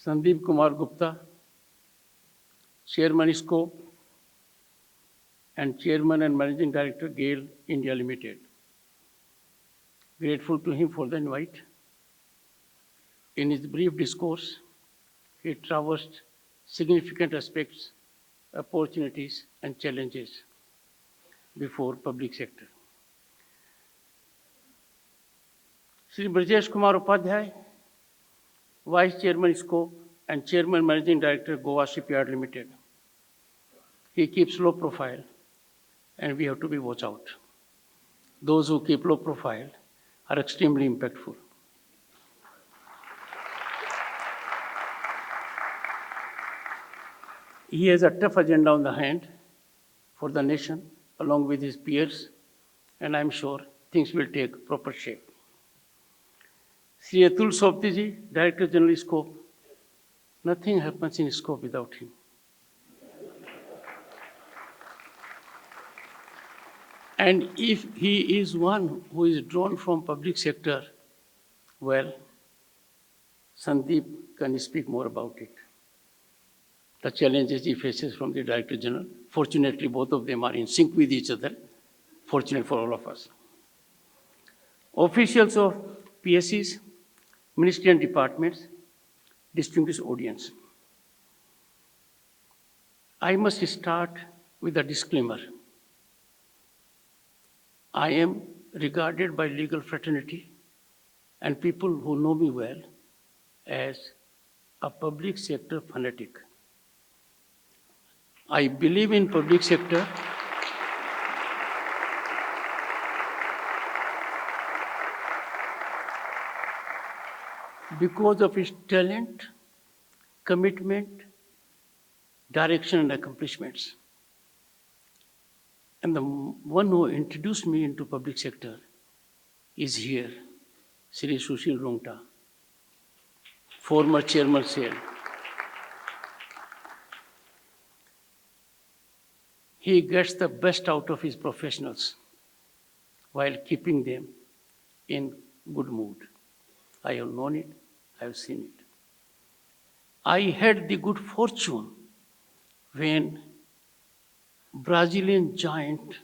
Sandeep Kumar Gupta, Chairman Scope and Chairman and Managing Director GAIL India Limited. Grateful to him for the invite. In his brief discourse, he traversed significant aspects, opportunities and challenges before public sector. Shri Brajesh Kumar Upadhyay, Vice Chairman Scope and Chairman Managing Director Goa Shipyard Limited. He keeps low profile and we have to be watch out. Those who keep low profile are extremely impactful. He has a tough agenda on the hand for the nation along with his peers, and I'm sure things will take proper shape. Sri Atul Soptiji, Director General Scope, nothing happens in Scope without him. And if he is one who is drawn from public sector, well, Sandeep can speak more about it. The challenges he faces from the Director General. Fortunately, both of them are in sync with each other. Fortunate for all of us. Officials of PSCs, ministry and departments, distinguished audience. I must start with a disclaimer. I am regarded by legal fraternity and people who know me well as a public sector fanatic. I believe in public sector because of its talent, commitment, direction and accomplishments. And the one who introduced me into public sector is here, Shri Sushil Rungta, former Chairman SAIL. He gets the best out of his professionals while keeping them in good mood. I have known it, I have seen it. I had the good fortune when Brazilian giant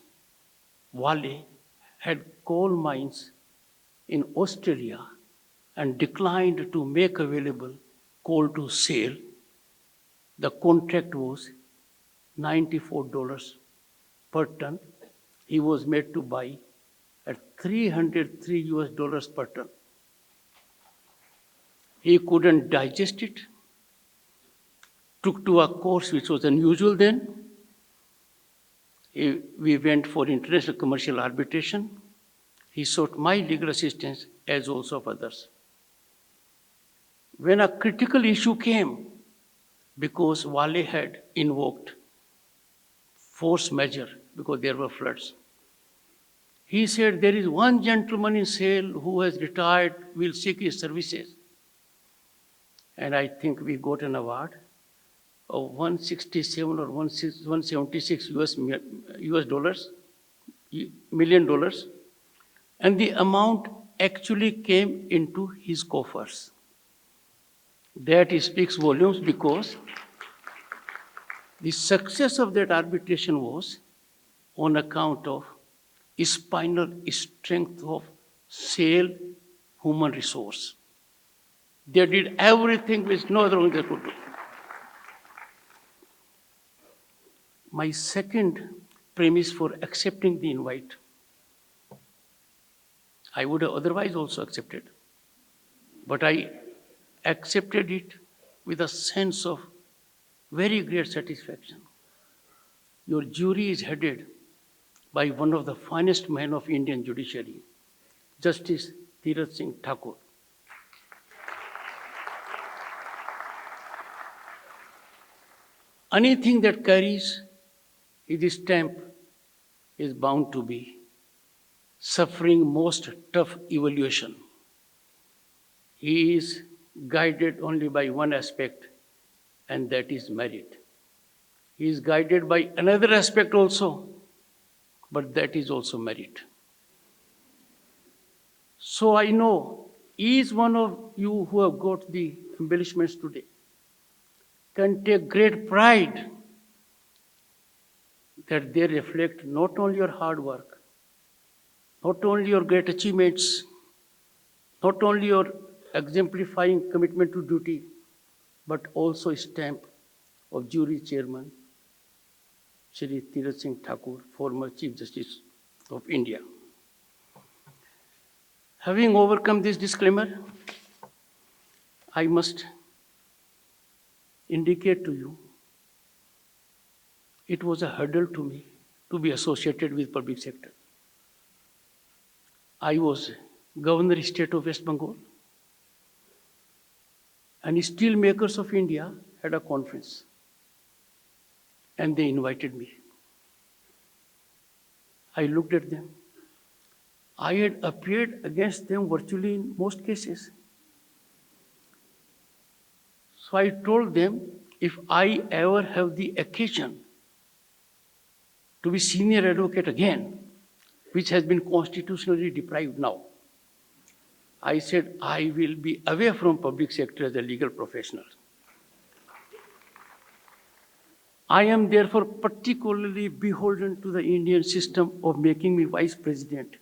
Vale had coal mines in Australia and declined to make available coal to SAIL. The contract was $94 per ton. He was made to buy at $303 per ton. He couldn't digest it, took to a course which was unusual then. We went for international commercial arbitration. He sought my legal assistance as also of others. When a critical issue came, because Vale had invoked force majeure because there were floods, he said, there is one gentleman in SAIL who has retired, will seek his services. And I think we got an award of 167 or 176 million dollars, and the amount actually came into his coffers. That speaks volumes because the success of that arbitration was on account of spinal strength of SAIL human resource. They did everything which no other organization could do. My second premise for accepting the invite, I would have otherwise also accepted, but I accepted it with a sense of very great satisfaction. Your jury is headed by one of the finest men of Indian judiciary, Justice Tirth Singh Thakur. Anything that carries his stamp is bound to be suffering most tough evaluation. He is guided only by one aspect, and that is merit. He is guided by another aspect also, but that is also merit. So I know each one of you who have got the embellishments today, can take great pride that they reflect not only your hard work, not only your great achievements, not only your exemplifying commitment to duty, but also a stamp of jury chairman, Shri Tirth Singh Thakur, former Chief Justice of India. Having overcome this disclaimer, I must indicate to you, it was a hurdle to me to be associated with public sector. I was Governor State of West Bengal, and Steel Makers of India had a conference, and they invited me. I looked at them. I had appeared against them virtually in most cases. So I told them, if I ever have the occasion to be senior advocate again, which has been constitutionally deprived now, I said I will be away from public sector as a legal professional. I am therefore particularly beholden to the Indian system of making me vice president.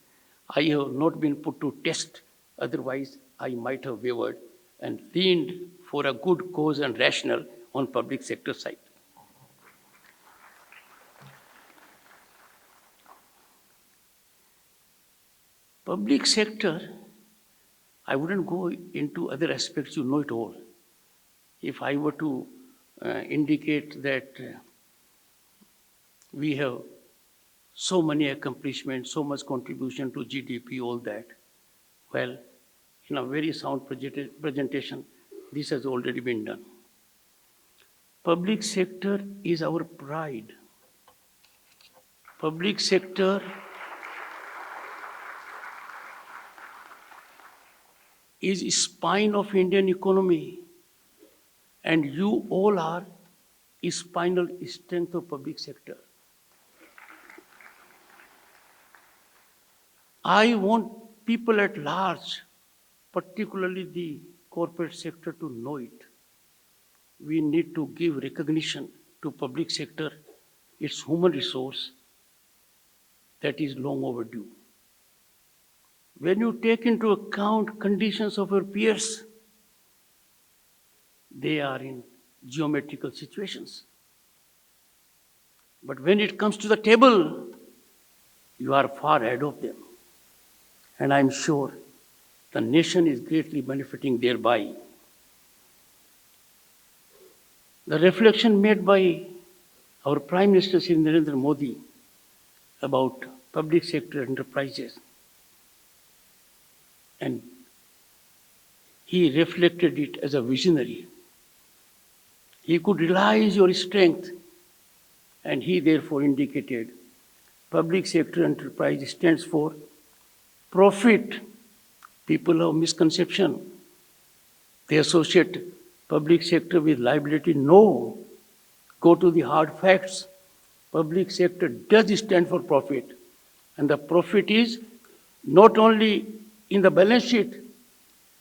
I have not been put to test, otherwise I might have wavered and leaned for a good cause and rationale on public sector side. Public sector, I wouldn't go into other aspects, you know it all. If I were to indicate that we have so many accomplishments, so much contribution to GDP, all that, well, in a very sound presentation, this has already been done. Public sector is our pride. Public sector is spine of Indian economy, and you all are spinal strength of public sector. I want people at large, particularly the corporate sector, to know it. We need to give recognition to public sector, its human resource that is long overdue. When you take into account conditions of your peers, they are in geometrical situations. But when it comes to the table, you are far ahead of them. And I'm sure the nation is greatly benefiting thereby. The reflection made by our Prime Minister Shri Narendra Modi about public sector enterprises, and he reflected it as a visionary. He could realize your strength, and he therefore indicated public sector enterprise stands for profit. People have misconception. They associate public sector with liability. No. Go to the hard facts. Public sector does stand for profit. And the profit is not only in the balance sheet,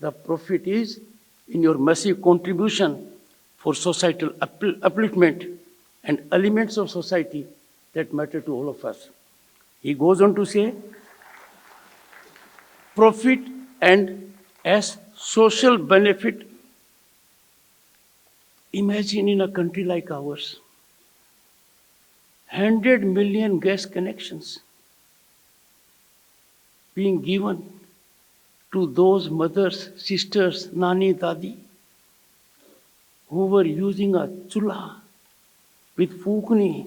the profit is in your massive contribution for societal upliftment and elements of society that matter to all of us. He goes on to say, profit and as social benefit. Imagine in a country like ours, 100 million gas connections being given to those mothers, sisters, nani, dadi, who were using a chula with fukni,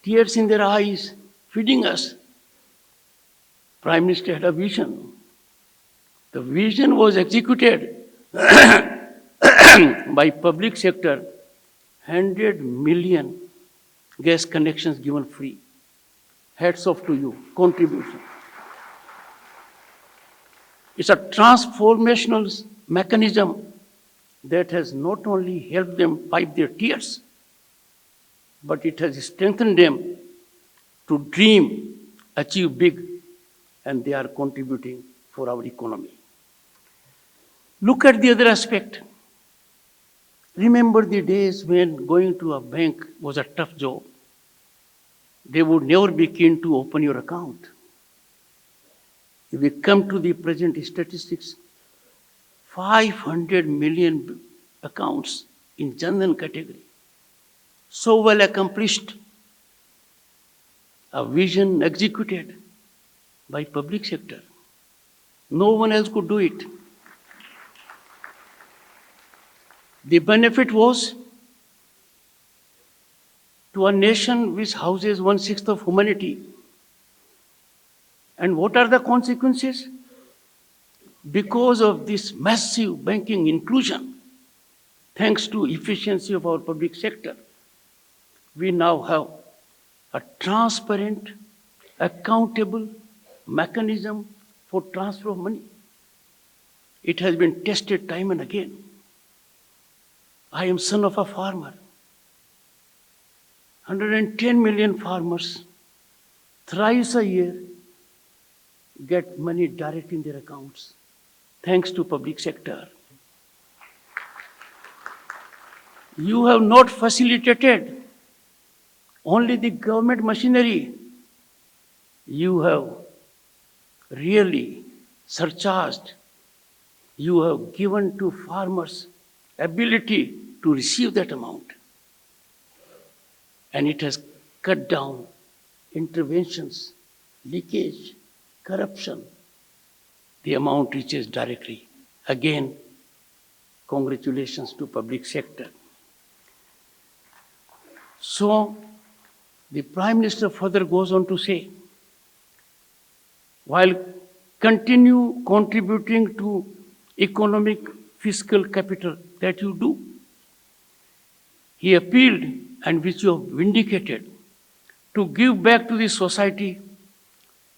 tears in their eyes, feeding us. Prime Minister had a vision. The vision was executed by public sector, 100 million gas connections given free. Hats off to you, contribution. It's a transformational mechanism that has not only helped them wipe their tears, but it has strengthened them to dream, achieve big, and they are contributing for our economy. Look at the other aspect. Remember the days when going to a bank was a tough job. They would never be keen to open your account. If we come to the present statistics, 500 million accounts in general category, so well accomplished, a vision executed by public sector. No one else could do it. The benefit was to a nation which houses 1/6 of humanity. And what are the consequences? Because of this massive banking inclusion, thanks to efficiency of our public sector, we now have a transparent, accountable mechanism for transfer of money. It has been tested time and again. I am son of a farmer. 110 million farmers thrice a year get money direct in their accounts, thanks to public sector. You have not facilitated only the government machinery. You have really surcharged. You have given to farmers ability to receive that amount. And it has cut down interventions, leakage, corruption. The amount reaches directly. Again, congratulations to public sector. So, the Prime Minister further goes on to say, while continue contributing to economic fiscal capital that you do, he appealed, and which you have vindicated, to give back to the society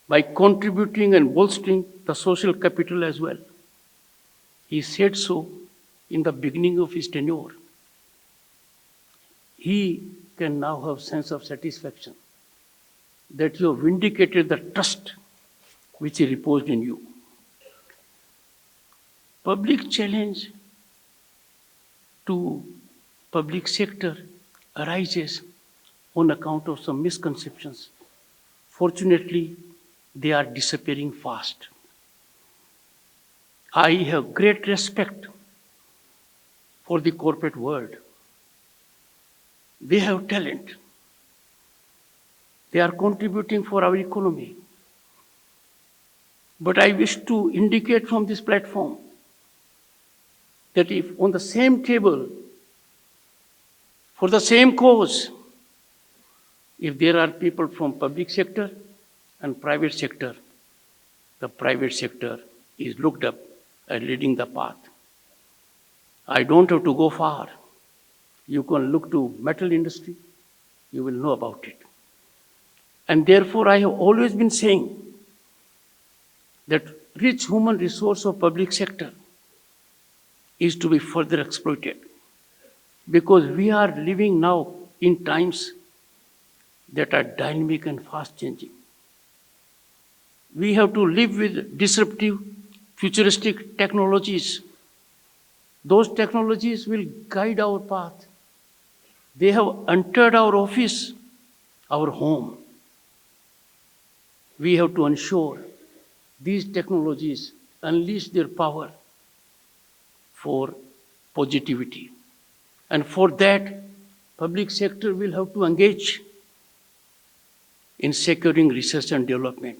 by contributing and bolstering the social capital as well. He said so in the beginning of his tenure. He can now have sense of satisfaction that you have vindicated the trust which he reposed in you. Public challenge to public sector arises on account of some misconceptions. Fortunately, they are disappearing fast. I have great respect for the corporate world. They have talent. They are contributing for our economy. But I wish to indicate from this platform that if on the same table, for the same cause, if there are people from public sector and private sector, the private sector is looked up and leading the path. I don't have to go far. You can look to metal industry, you will know about it. And therefore, I have always been saying that rich human resource of public sector is to be further exploited, because we are living now in times that are dynamic and fast changing. We have to live with disruptive, futuristic technologies. Those technologies will guide our path. They have entered our office, our home. We have to ensure these technologies unleash their power for positivity. And for that, public sector will have to engage in securing research and development.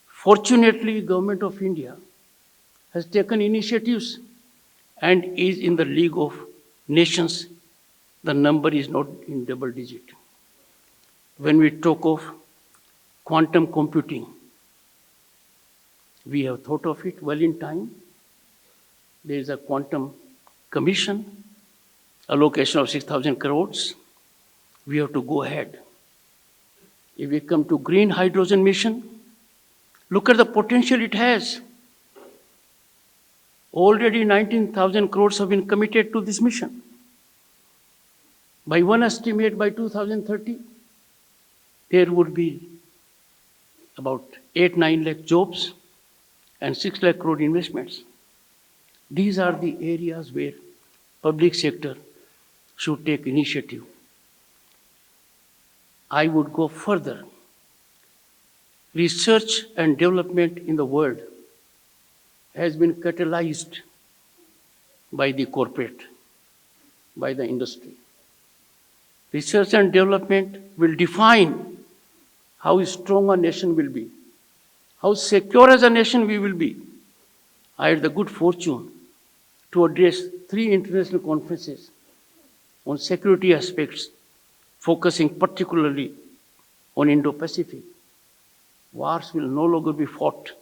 Fortunately, Government of India has taken initiatives and is in the league of nations. The number is not in double digit. When we talk of quantum computing, we have thought of it well in time. There is a quantum commission, allocation of 6,000 crores. We have to go ahead. If we come to green hydrogen mission, look at the potential it has. Already 19,000 crores have been committed to this mission. By one estimate, by 2030, there would be about 8-9 lakh jobs and 6 lakh crore investments. These are the areas where public sector should take initiative. I would go further. Research and development in the world has been catalyzed by the corporate, by the industry. Research and development will define how strong a nation will be, how secure as a nation we will be. I had the good fortune to address 3 international conferences on security aspects, focusing particularly on Indo-Pacific. Wars will no longer be fought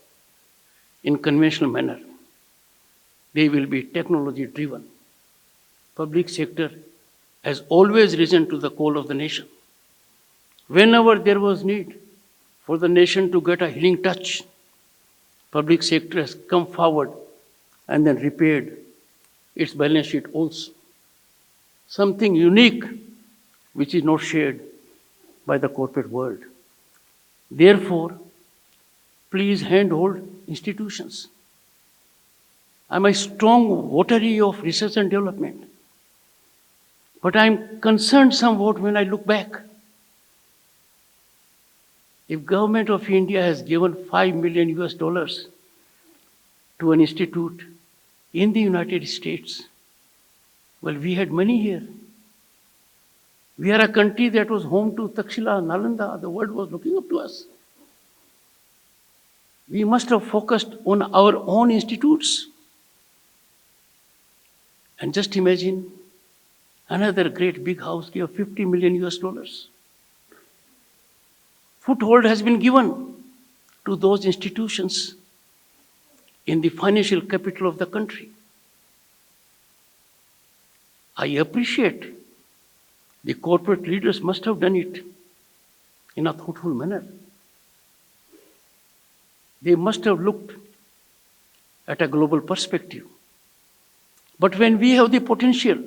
in conventional manner. They will be technology driven. Public sector has always risen to the call of the nation. Whenever there was need for the nation to get a healing touch, public sector has come forward and then repaired its balance sheet also. Something unique which is not shared by the corporate world. Therefore, please handhold institutions. I'm a strong votary of research and development. But I'm concerned somewhat when I look back. If government of India has given $5 million to an institute in the United States, well, we had money here. We are a country that was home to Takshila, Nalanda. The world was looking up to us. We must have focused on our own institutes. And just imagine another great big house gave $50 million. Foothold has been given to those institutions in the financial capital of the country. I appreciate the corporate leaders must have done it in a thoughtful manner. They must have looked at a global perspective. But when we have the potential,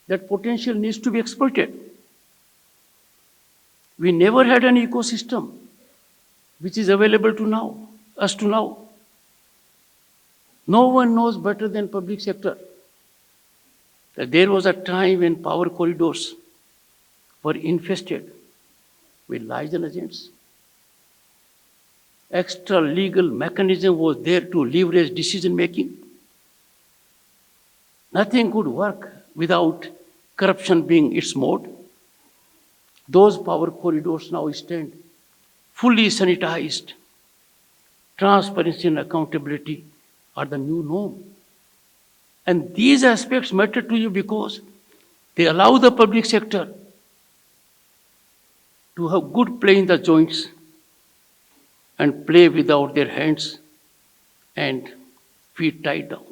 that potential needs to be exploited. We never had an ecosystem which is available to us now. No one knows better than public sector that there was a time when power corridors were infested with lies and agents. Extra legal mechanism was there to leverage decision making. Nothing could work without corruption being its mode. Those power corridors now stand fully sanitized. Transparency and accountability are the new norm. And these aspects matter to you because they allow the public sector to have good play in the joints and play without their hands and feet tied down.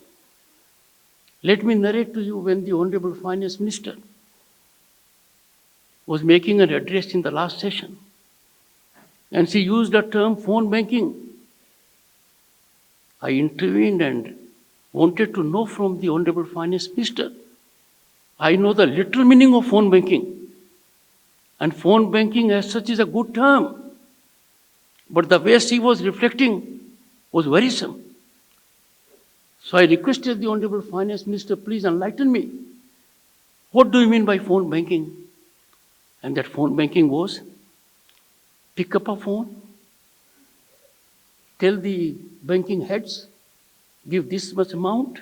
Let me narrate to you when the Honorable Finance Minister was making an address in the last session, and she used the term phone banking. I intervened and wanted to know from the Honorable Finance Minister. I know the literal meaning of phone banking, and phone banking as such is a good term. But the way she was reflecting was worrisome. So I requested the Honorable Finance Minister, please enlighten me. What do you mean by phone banking? And that phone banking was, pick up a phone, tell the banking heads, give this much amount.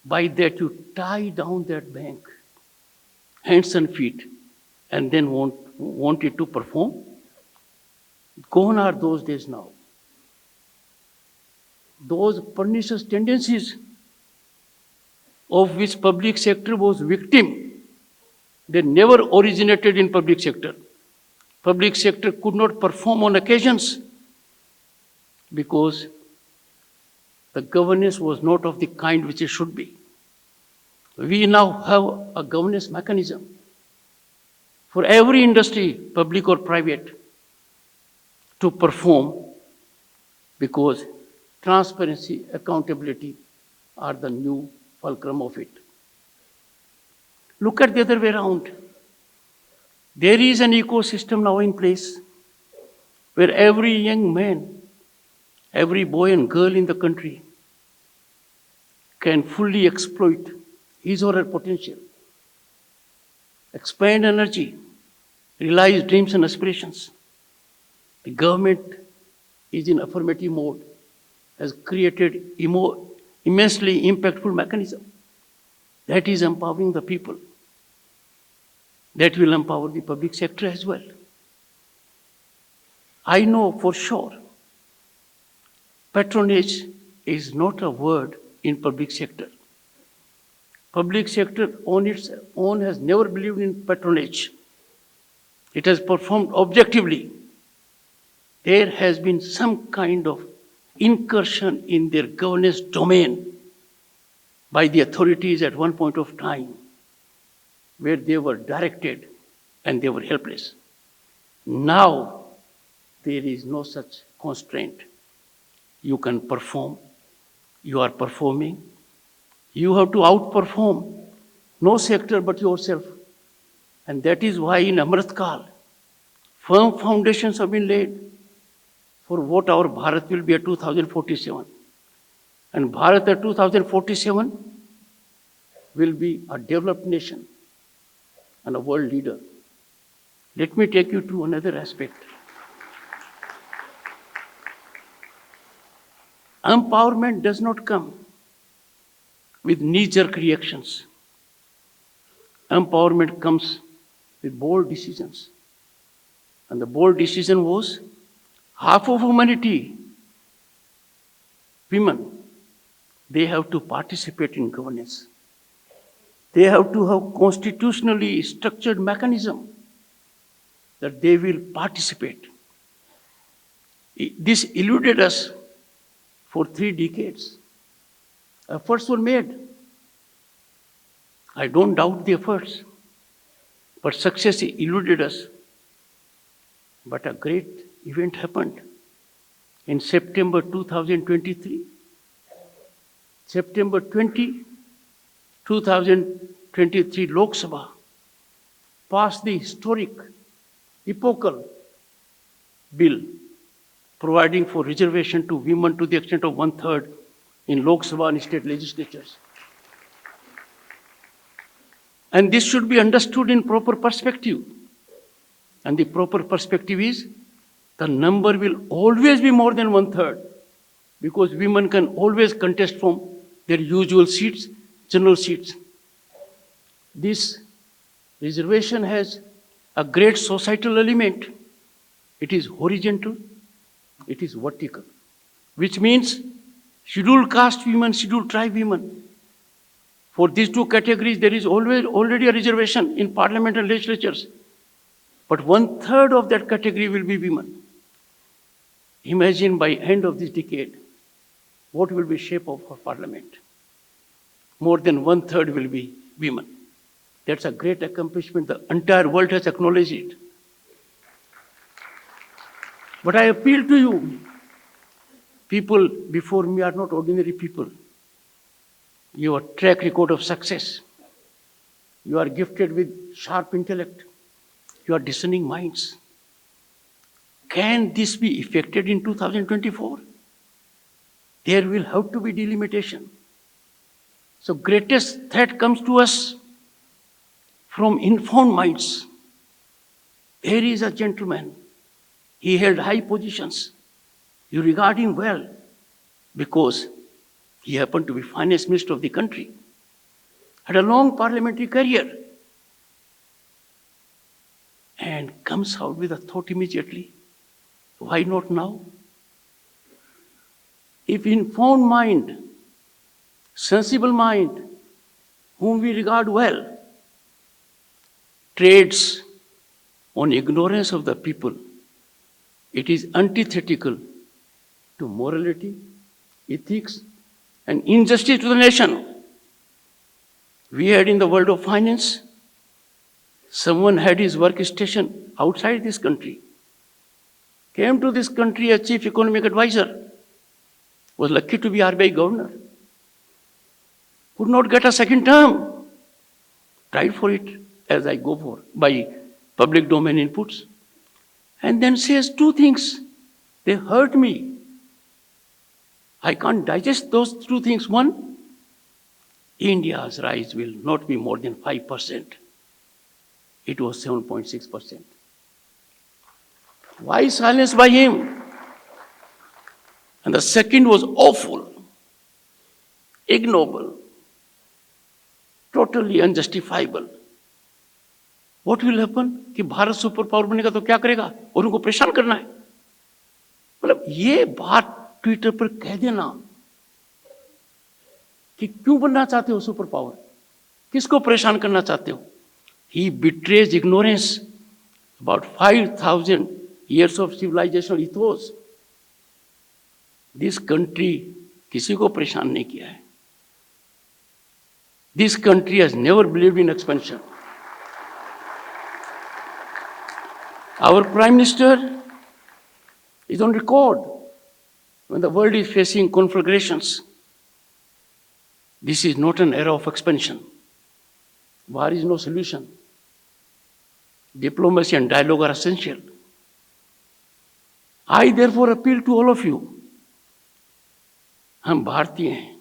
By that you tie down that bank, hands and feet, and then want it to perform. Gone are those days now. Those pernicious tendencies of which public sector was victim, they never originated in public sector. Public sector could not perform on occasions because the governance was not of the kind which it should be. We now have a governance mechanism for every industry, public or private, to perform because transparency, accountability are the new fulcrum of it. Look at the other way around. There is an ecosystem now in place where every young man, every boy and girl in the country can fully exploit his or her potential, expand energy, realize dreams and aspirations. The government is in affirmative mode, has created immensely impactful mechanism that is empowering the people, that will empower the public sector as well. I know for sure patronage is not a word in public sector. Public sector on its own has never believed in patronage. It has performed objectively. There has been some kind of incursion in their governance domain by the authorities at one point of time, where they were directed and they were helpless. Now, there is no such constraint. You can perform, you are performing, you have to outperform no sector but yourself. And that is why in Amrit Kal, firm foundations have been laid for what our Bharat will be at 2047. And Bharat at 2047 will be a developed nation and a world leader. Let me take you to another aspect. Empowerment does not come with knee-jerk reactions. Empowerment comes with bold decisions. And the bold decision was half of humanity, women, they have to participate in governance. They have to have constitutionally structured mechanism that they will participate. This eluded us for 3 decades. Efforts were made. I don't doubt the efforts, but success eluded us. But a great event happened in September 2023. September 20, 2023, Lok Sabha passed the historic, epochal bill providing for reservation to women to the extent of 1/3 in Lok Sabha and state legislatures. And this should be understood in proper perspective. And the proper perspective is the number will always be more than 1/3 because women can always contest from their usual seats, general seats. This reservation has a great societal element. It is horizontal, it is vertical, which means scheduled caste women, scheduled tribe women. For these 2 categories, there is already a reservation in parliament and legislatures. But 1/3 of that category will be women. Imagine by end of this decade, what will be shape of our parliament? More than 1/3 will be women. That's a great accomplishment. The entire world has acknowledged it. But I appeal to you, people before me are not ordinary people. You have a track record of success. You are gifted with sharp intellect. You are discerning minds. Can this be effected in 2024? There will have to be delimitation. So greatest threat comes to us from informed minds. There is a gentleman. He held high positions. You regard him well because he happened to be finance minister of the country. Had a long parliamentary career. And comes out with a thought immediately. Why not now? If informed mind, sensible mind, whom we regard well, trades on ignorance of the people, it is antithetical to morality, ethics, and injustice to the nation. We had in the world of finance, someone had his workstation outside this country, came to this country as chief economic advisor, was lucky to be RBI governor, could not get a second term, tried for it as I go for by public domain inputs, and then says 2 things. They hurt me. I can't digest those 2 things. One, India's rise will not be more than 5%. It was 7.6%. Why silence by him? And the second was awful, ignoble, totally unjustifiable. What will happen कि Bharat super power बनेगा तो क्या करेगा और उनको परेशान करना है. मतलब ये बात ट्विटर पर कह देना कि क्यों बनना चाहते हो सुपर पावर, किसको परेशान करना चाहते हो. He betrays ignorance about 5,000 years of civilizational ethos. This country किसी को परेशान नहीं किया है. This country has never believed in expansion. Our Prime Minister is on record when the world is facing conflagrations. This is not an era of expansion. War is no solution. Diplomacy and dialogue are essential. I therefore appeal to all of you. हम भारतीय हैं,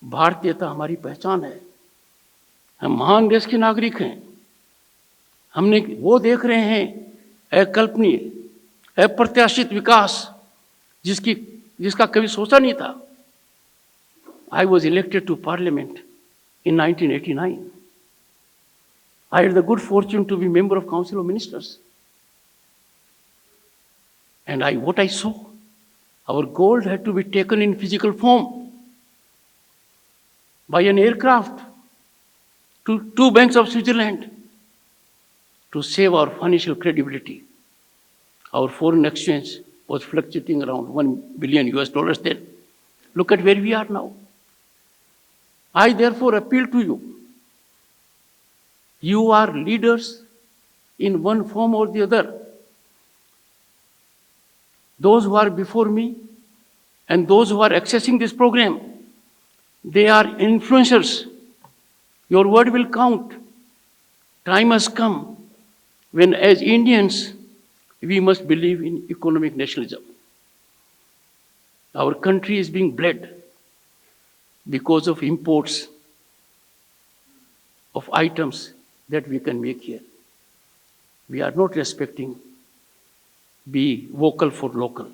भारतीयता हमारी पहचान है, हम महान देश के नागरिक हैं. हमने वो देख रहे हैं अकल्पनीय, अप्रत्याशित विकास जिसका कभी सोचा नहीं था. I was elected to Parliament in 1989. I had the good fortune to be member of Council of Ministers. And what I saw, our gold had to be taken in physical form by an aircraft to two banks of Switzerland to save our financial credibility. Our foreign exchange was fluctuating around $1 billion then. Look at where we are now. I therefore appeal to you. You are leaders in one form or the other. Those who are before me and those who are accessing this program, they are influencers. Your word will count. Time has come when, as Indians, we must believe in economic nationalism. Our country is being bled because of imports of items that we can make here. We are not respecting be vocal for local.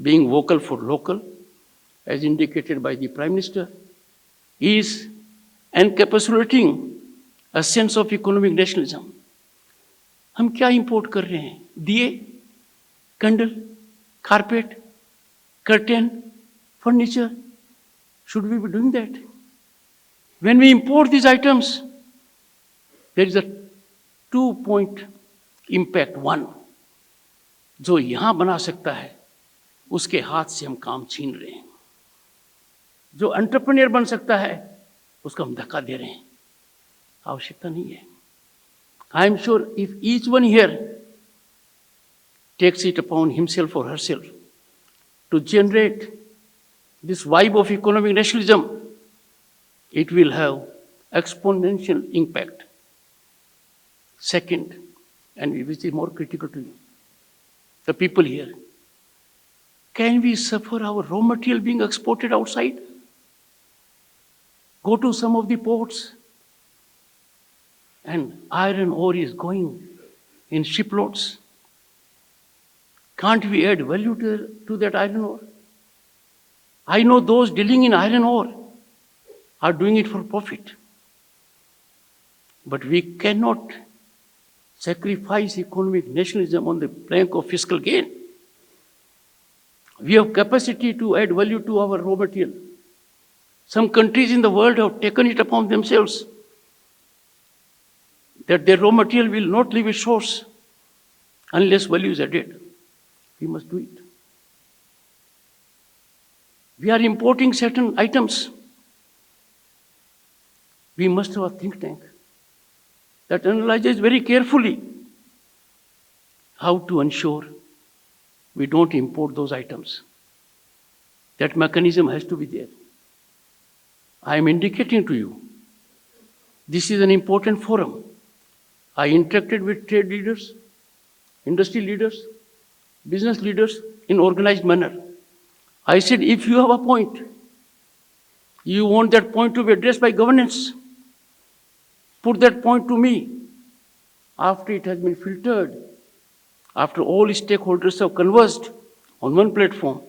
Being vocal for local, as indicated by the Prime Minister, is encapsulating a sense of economic nationalism. हम क्या import कर रहे हैं? दिए, candle, carpet, curtain, furniture. Should we be doing that? When we import these items, there is a 2-point impact. One, जो यहाँ बना सकता है, उसके हाथ से हम काम छीन रहे हैं. जो एंटरप्रेन्योर बन सकता है, उसको हम धक्का दे रहे हैं. आवश्यकता नहीं है. I am sure if each one here takes it upon himself or herself to generate this vibe of economic nationalism, it will have exponential impact. Second, and which is more critical to you, the people here, can we suffer our raw material being exported outside? Go to some of the ports, and iron ore is going in shiploads. Can't we add value to that iron ore? I know those dealing in iron ore are doing it for profit. But we cannot sacrifice economic nationalism on the plank of fiscal gain. We have capacity to add value to our raw material. Some countries in the world have taken it upon themselves that their raw material will not leave its shores unless value is added. We must do it. We are importing certain items. We must have a think tank that analyzes very carefully how to ensure we don't import those items. That mechanism has to be there. I am indicating to you, this is an important forum. I interacted with trade leaders, industry leaders, business leaders in organized manner. I said, if you have a point, You want that point to be addressed by governance? Put that point to me. After it has been filtered, after all stakeholders have conversed on one platform,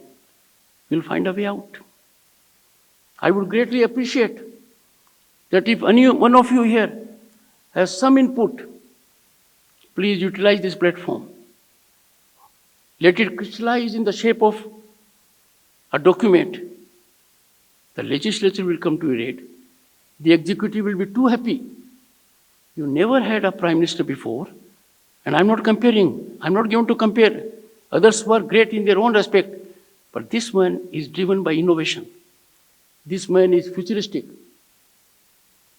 we'll find a way out. I would greatly appreciate that if any one of you here has some input, please utilize this platform. Let it crystallize in the shape of a document. The legislature will come to your aid. The executive will be too happy. You never had a prime minister before, and I'm not comparing. I'm not going to compare. Others were great in their own respect, but this man is driven by innovation. This man is futuristic.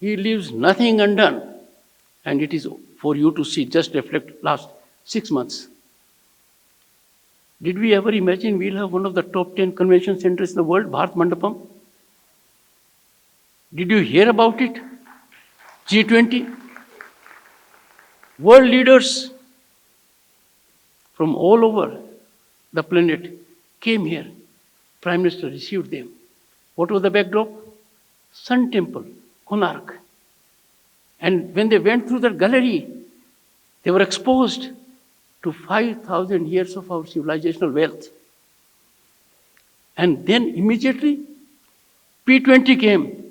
He leaves nothing undone, and it is for you to see. Just reflect last 6 months. Did we ever imagine we'll have one of the top 10 convention centers in the world, Bharat Mandapam? Did you hear about it? G20? World leaders from all over the planet came here. Prime Minister received them. What was the backdrop? Sun Temple, Konark. And when they went through that gallery, they were exposed to 5,000 years of our civilizational wealth. And then immediately, P20 came,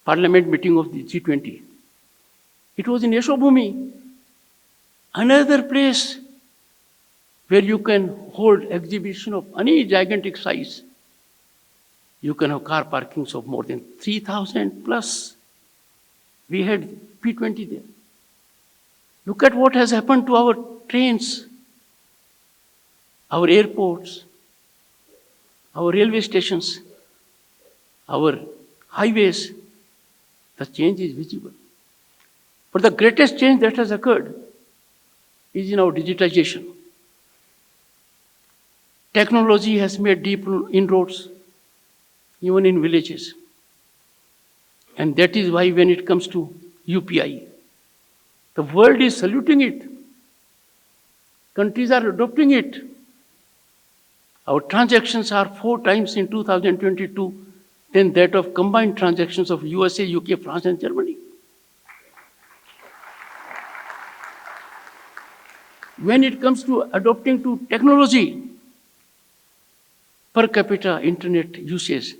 Parliament meeting of the G20. It was in Yashobhumi, another place where you can hold exhibition of any gigantic size. You can have car parkings of more than 3,000 plus. We had P20 there. Look at what has happened to our trains, our airports, our railway stations, our highways. The change is visible. But the greatest change that has occurred is in our digitization. Technology has made deep inroads, even in villages. And that is why when it comes to UPI, the world is saluting it. Countries are adopting it. Our transactions are 4 times in 2022 than that of combined transactions of USA, UK, France, and Germany. When it comes to adopting to technology, per capita internet usage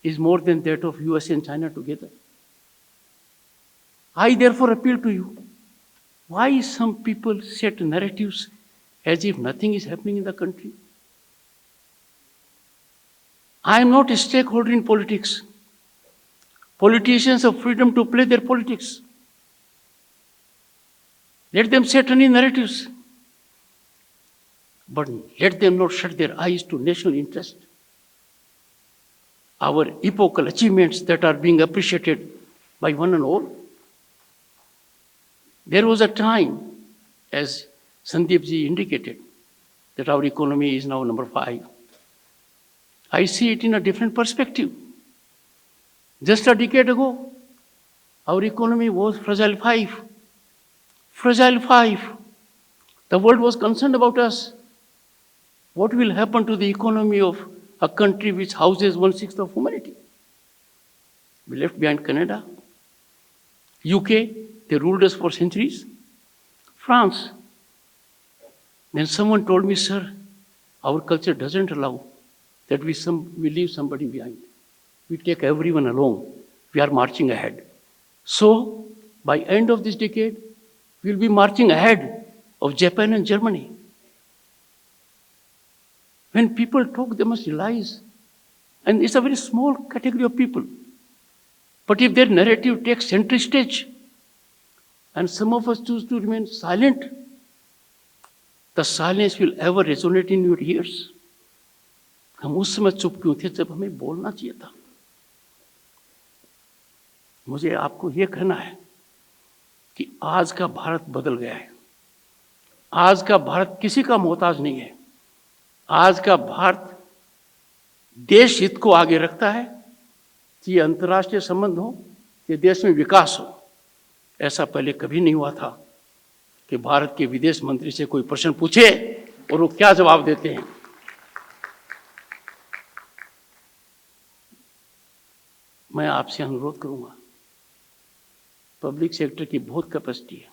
is more than that of USA and China together. I therefore appeal to you, why some people set narratives as if nothing is happening in the country? I am not a stakeholder in politics. Politicians have freedom to play their politics. Let them set any narratives. But let them not shut their eyes to national interest. Our epochal achievements that are being appreciated by one and all. There was a time, as Sandeep ji indicated, that our economy is now number 5. I see it in a different perspective. Just a decade ago, our economy was fragile 5. Fragile 5. The world was concerned about us. What will happen to the economy of a country which houses 1/6 of humanity? We left behind Canada. UK, they ruled us for centuries. France. Then someone told me, sir, our culture doesn't allow that we leave somebody behind. We take everyone along. We are marching ahead. So, by end of this decade, we'll be marching ahead of Japan and Germany. When people talk, they must realize, and it's a very small category of people. But if their narrative takes center stage, and some of us choose to remain silent, the silence will ever resonate in your ears. हम उस समय चुप क्यों थे जब हमें बोलना चाहिए था? मुझे आपको ये कहना है कि आज का भारत बदल गया है. आज का भारत किसी का मोहताज नहीं है. आज का भारत देश हित को आगे रखता है. ये अंतर्राष्ट्रीय संबंध हो, ये देश में विकास हो. ऐसा पहले कभी नहीं हुआ था कि भारत के विदेश मंत्री से कोई प्रश्न पूछे और वो क्या जवाब देते हैं. मैं आपसे अनुरोध करूंगा, पब्लिक सेक्टर की बहुत कैपेसिटी है.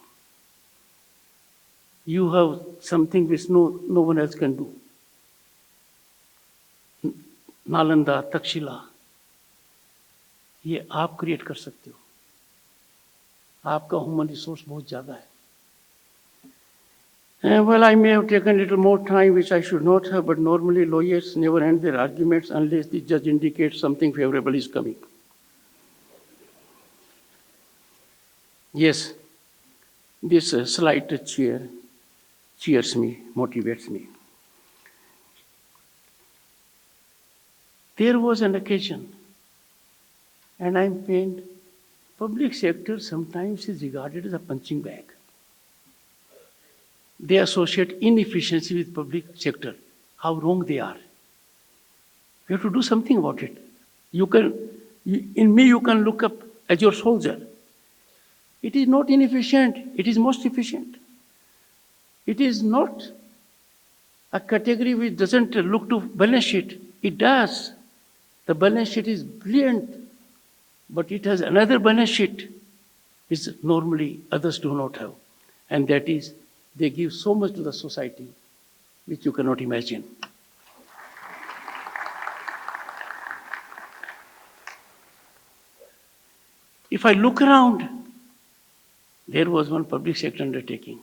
You have something which no one else can do. Nalanda, Takshashila, ये आप क्रिएट कर सकते हो. आपका ह्यूमन रिसोर्स बहुत ज़्यादा है. Well, I may have taken a little more time, which I should not have, but normally lawyers never end their arguments unless the judge indicates something favorable is coming. Yes, this slight cheers me, motivates me. There was an occasion, and I'm pained, public sector sometimes is regarded as a punching bag. They associate inefficiency with public sector. How wrong they are. We have to do something about it. In me you can look up as your soldier. It is not inefficient, it is most efficient. It is not a category which doesn't look to balance sheet. It does. The balance sheet is brilliant, but it has another balance sheet which normally others do not have. And that is, they give so much to the society which you cannot imagine. If I look around, there was one public sector undertaking.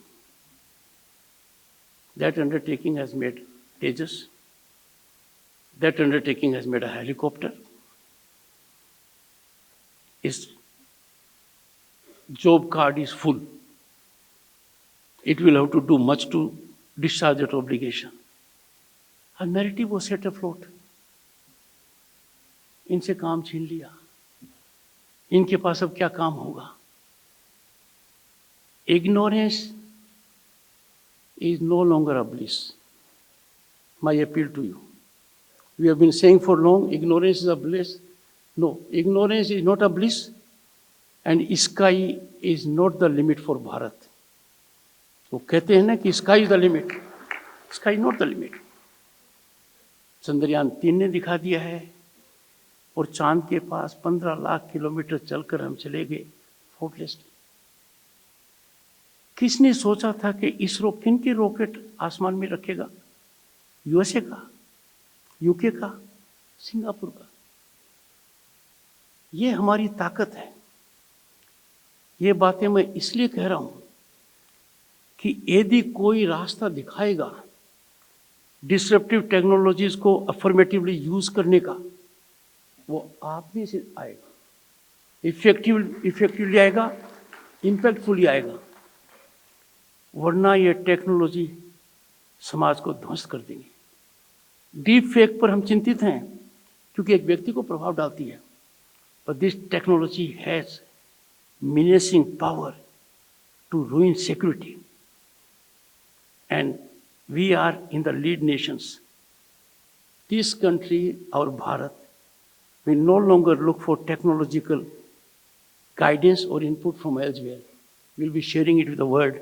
That undertaking has made Tejas. That undertaking has made a helicopter. Its job card is full. It will have to do much to discharge that obligation. A narrative was set afloat. इनसे काम छीन लिया. इनके पास अब क्या काम होगा? Ignorance is no longer a bliss. My appeal to you. We have been saying for long, ignorance is a bliss. No, ignorance is not a bliss, and sky is not the limit for Bharat. वो कहते हैं ना कि sky is the limit. Sky is not the limit. Chandrayaan 3 ने दिखा दिया है, और चांद के पास 15 लाख किलोमीटर चलकर हम चले गए फोर्टलेसली. किसने सोचा था कि इसरो किन के रॉकेट आसमान में रखेगा? यूएसए का, यूके का, सिंगापुर का. ये हमारी ताकत है. ये बातें मैं इसलिए कह रहा हूं कि यदि कोई रास्ता दिखाएगा डिसरप्टिव टेक्नोलॉजीज को अफर्मेटिवली यूज करने का, वो आप में से आएगा. इफेक्टिवली आएगा, इंपैक्टफुली आएगा. वरना ये टेक्नोलॉजी समाज को ध्वस्त कर देंगी. डीप फेक पर हम चिंतित हैं क्योंकि एक व्यक्ति को प्रभाव डालती है. But this technology has menacing power to ruin security. And we are in the lead nations. This country, our Bharat, will no longer look for technological guidance or input from elsewhere. We'll be sharing it with the world.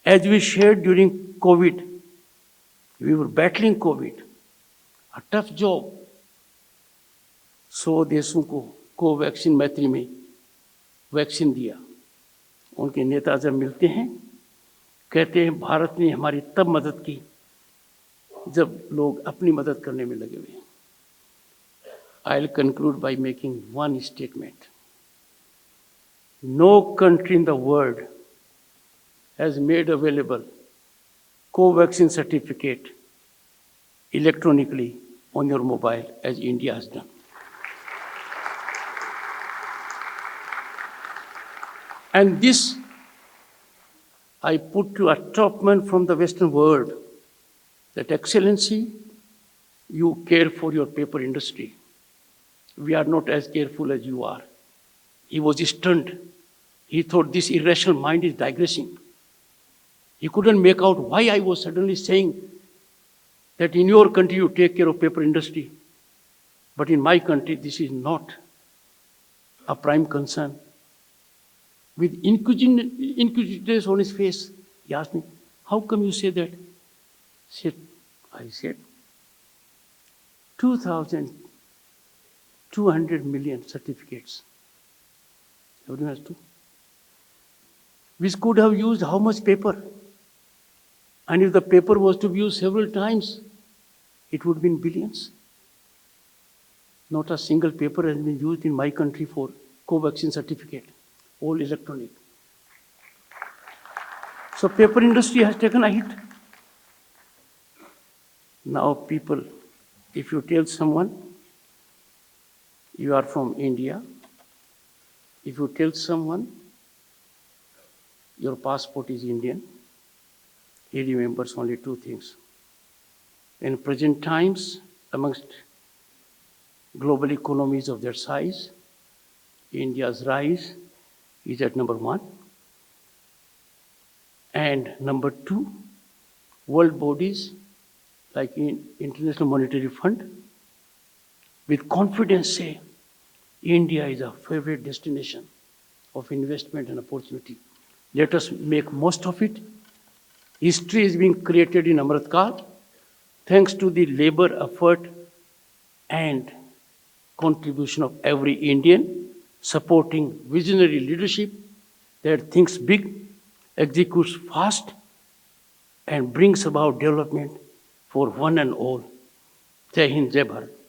As we shared during COVID, we were battling COVID, a tough job. 100 देशों को Covaxin मैत्री में vaccine दिया. उनके नेता जब मिलते हैं, कहते हैं भारत ने हमारी तब मदद की जब लोग अपनी मदद करने में लगे हुए हैं. I'll conclude by making one statement. No country in the world has made available co-vaccine certificate electronically on your mobile as India has done. And this I put to a topman from the Western world, that Excellency, you care for your paper industry. We are not as careful as you are. He was stunned. He thought this irrational mind is digressing. He couldn't make out why I was suddenly saying that in your country you take care of paper industry, but in my country this is not a prime concern. With inquisitiveness on his face, he asked me, how come you say that? I said, 2002 200 million certificates. Everyone has to. We could have used how much paper? And if the paper was to be used several times, it would have been billions. Not a single paper has been used in my country for co-vaccine certificate, all electronic. So paper industry has taken a hit. Now people, if you tell someone you are from India, if you tell someone your passport is Indian, he remembers only two things. In present times, amongst global economies of their size, India's rise is at number 1. And number 2, world bodies like International Monetary Fund with confidence say India is a favorite destination of investment and opportunity. Let us make most of it. History is being created in Amrit Kaal thanks to the labor, effort, and contribution of every Indian supporting visionary leadership that thinks big, executes fast, and brings about development for one and all. Jai Hind, Jai Bharat.